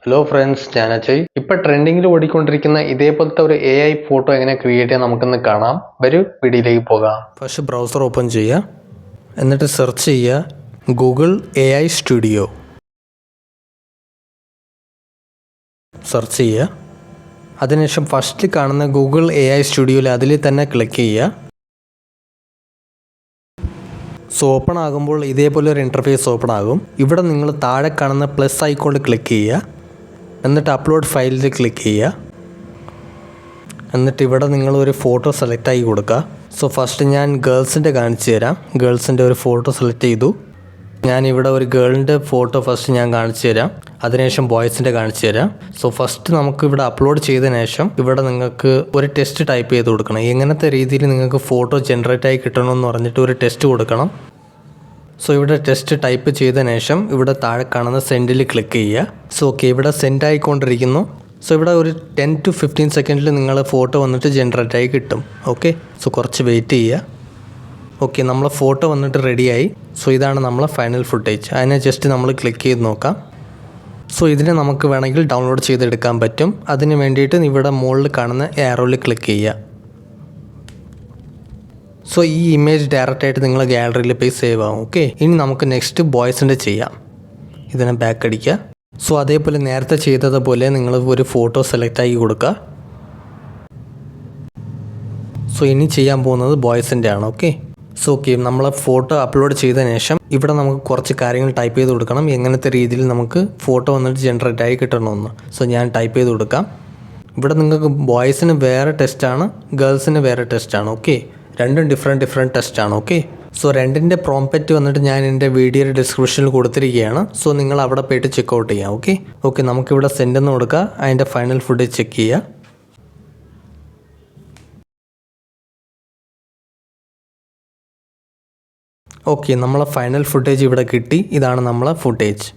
Hello friends, ഞാൻ അജയ്. ഇപ്പൊ ട്രെൻഡിങ്ങിൽ ഓടിക്കൊണ്ടിരിക്കുന്ന ഇതേപോലത്തെ ഒരു AI ഫോട്ടോ എങ്ങനെ ക്രിയേറ്റ് ചെയ്യാൻ നമുക്കൊന്ന് കാണാം. വരൂ വീഡിയോയിലേക്ക് പോകാം. ഫസ്റ്റ് ബ്രൗസർ ഓപ്പൺ ചെയ്യുക, എന്നിട്ട് സെർച്ച് ചെയ്യുക ഗൂഗിൾ AI സ്റ്റുഡിയോ. സെർച്ച് ചെയ്യുക. അതിനുശേഷം ഫസ്റ്റ് കാണുന്ന ഗൂഗിൾ AI സ്റ്റുഡിയോയിൽ അതിൽ തന്നെ ക്ലിക്ക് ചെയ്യുക. സോ ഓപ്പൺ ആകുമ്പോൾ ഇതേപോലെ ഒരു ഇൻ്റർഫേസ് ഓപ്പൺ ആകും. ഇവിടെ നിങ്ങൾ താഴെ കാണുന്ന പ്ലസ് ഐക്കോണിൽ ക്ലിക്ക് ചെയ്യുക, എന്നിട്ട് അപ്ലോഡ് ഫയലിൽ ക്ലിക്ക് ചെയ്യുക. എന്നിട്ട് ഇവിടെ നിങ്ങളൊരു ഫോട്ടോ സെലക്ട് ആക്കി കൊടുക്കുക. സോ ഫസ്റ്റ് ഞാൻ ഗേൾസിൻ്റെ കാണിച്ചു തരാം. ഗേൾസിൻ്റെ ഒരു ഫോട്ടോ സെലക്ട് ചെയ്തു. ഞാനിവിടെ ഒരു ഗേളിൻ്റെ ഫോട്ടോ ഫസ്റ്റ് ഞാൻ കാണിച്ചു തരാം, അതിനുശേഷം ബോയ്സിൻ്റെ കാണിച്ചു തരാം. സോ ഫസ്റ്റ് നമുക്ക് ഇവിടെ അപ്ലോഡ് ചെയ്തതിന് ശേഷം ഇവിടെ നിങ്ങൾക്ക് ഒരു ടെസ്റ്റ് ടൈപ്പ് ചെയ്ത് കൊടുക്കണം. എങ്ങനത്തെ രീതിയിൽ നിങ്ങൾക്ക് ഫോട്ടോ ജനറേറ്റ് ആയി കിട്ടണമെന്ന് പറഞ്ഞിട്ട് ഒരു ടെസ്റ്റ് കൊടുക്കണം. സോ ഇവിടെ ടെസ്റ്റ് ടൈപ്പ് ചെയ്തതിന് ശേഷം ഇവിടെ താഴെ കാണുന്ന സെൻഡിൽ ക്ലിക്ക് ചെയ്യുക. സോ ഓക്കെ, ഇവിടെ സെൻഡ് ആയിക്കൊണ്ടിരിക്കുന്നു. സോ ഇവിടെ ഒരു 10 to 15 സെക്കൻഡിൽ നിങ്ങൾ ഫോട്ടോ വന്നിട്ട് ജനറേറ്റ് ആയി കിട്ടും. ഓക്കെ, സോ കുറച്ച് വെയിറ്റ് ചെയ്യുക. ഓക്കെ, നമ്മളെ ഫോട്ടോ വന്നിട്ട് റെഡിയായി. സോ ഇതാണ് നമ്മളെ ഫൈനൽ ഫുട്ടേജ്. അതിനെ ജസ്റ്റ് നമ്മൾ ക്ലിക്ക് ചെയ്ത് നോക്കാം. സോ ഇതിനെ നമുക്ക് വേണമെങ്കിൽ ഡൗൺലോഡ് ചെയ്തെടുക്കാൻ പറ്റും. അതിന് വേണ്ടിയിട്ട് ഇവിടെ മുകളിൽ കാണുന്ന ആരോയിൽ ക്ലിക്ക് ചെയ്യുക. സോ ഈ ഇമേജ് ഡയറക്റ്റായിട്ട് നിങ്ങൾ ഗാലറിയിൽ പോയി സേവ് ആകും. ഓക്കെ, ഇനി നമുക്ക് നെക്സ്റ്റ് ബോയ്സിൻ്റെ ചെയ്യാം. ഇതിനെ ബാക്ക് അടിക്കുക. സോ അതേപോലെ നേരത്തെ ചെയ്തതുപോലെ നിങ്ങൾ ഒരു ഫോട്ടോ സെലക്ട് ആക്കി കൊടുക്കുക. സോ ഇനി ചെയ്യാൻ പോകുന്നത് ബോയ്സിൻ്റെ ആണ്. ഓക്കെ, സോ ഓക്കെ, നമ്മൾ ഫോട്ടോ അപ്ലോഡ് ചെയ്തതിന് ശേഷം ഇവിടെ നമുക്ക് കുറച്ച് കാര്യങ്ങൾ ടൈപ്പ് ചെയ്ത് കൊടുക്കണം. എങ്ങനത്തെ രീതിയിൽ നമുക്ക് ഫോട്ടോ വന്നിട്ട് ജനറേറ്റ് ആയി കിട്ടണമെന്ന്. സോ ഞാൻ ടൈപ്പ് ചെയ്ത് കൊടുക്കാം. ഇവിടെ നിങ്ങൾക്ക് ബോയ്സിന് വേറെ ടെസ്റ്റാണ്, ഗേൾസിന് വേറെ ടെസ്റ്റാണ്. ഓക്കെ, രണ്ടും ഡിഫറെൻറ്റ് ടെസ്റ്റാണ്. ഓക്കെ, സോ രണ്ടിൻ്റെ പ്രോംപ്റ്റ് വന്നിട്ട് ഞാൻ എൻ്റെ വീഡിയോയുടെ ഡിസ്ക്രിപ്ഷനിൽ കൊടുത്തിരിക്കുകയാണ്. സോ നിങ്ങൾ അവിടെ പോയിട്ട് ചെക്കൗട്ട് ചെയ്യാം. ഓക്കെ ഓക്കെ, നമുക്കിവിടെ സെൻഡ് എന്ന് കൊടുക്കുക. അതിൻ്റെ ഫൈനൽ ഫുട്ടേജ് ചെക്ക് ചെയ്യുക. ഓക്കെ, നമ്മളെ ഫൈനൽ ഫുട്ടേജ് ഇവിടെ കിട്ടി. ഇതാണ് നമ്മളെ ഫുട്ടേജ്.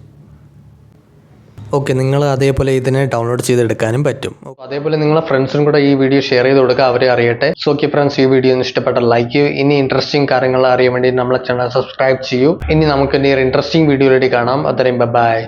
ഓക്കെ, നിങ്ങൾ അതേപോലെ ഇതിനെ ഡൗൺലോഡ് ചെയ്തെടുക്കാനും പറ്റും. അതേപോലെ നിങ്ങളെ ഫ്രണ്ട്സിനും കൂടെ ഈ വീഡിയോ ഷെയർ ചെയ്ത് കൊടുക്കുക, അവരെ അറിയട്ടെ. സോ ഓക്കെ ഫ്രണ്ട്സ്, ഈ വീഡിയോ ഇഷ്ടപ്പെട്ട ലൈക്ക് ചെയ്യൂ. ഇനി ഇൻട്രസ്റ്റിംഗ് കാര്യങ്ങൾ അറിയാൻ വേണ്ടി നമ്മളെ ചാനൽ സബ്സ്ക്രൈബ് ചെയ്യൂ. ഇനി നമുക്ക് ഇനി ഒരു ഇൻട്രസ്റ്റിംഗ് വീഡിയോയിലേക്ക് കാണാം. അത്രയും ബൈ.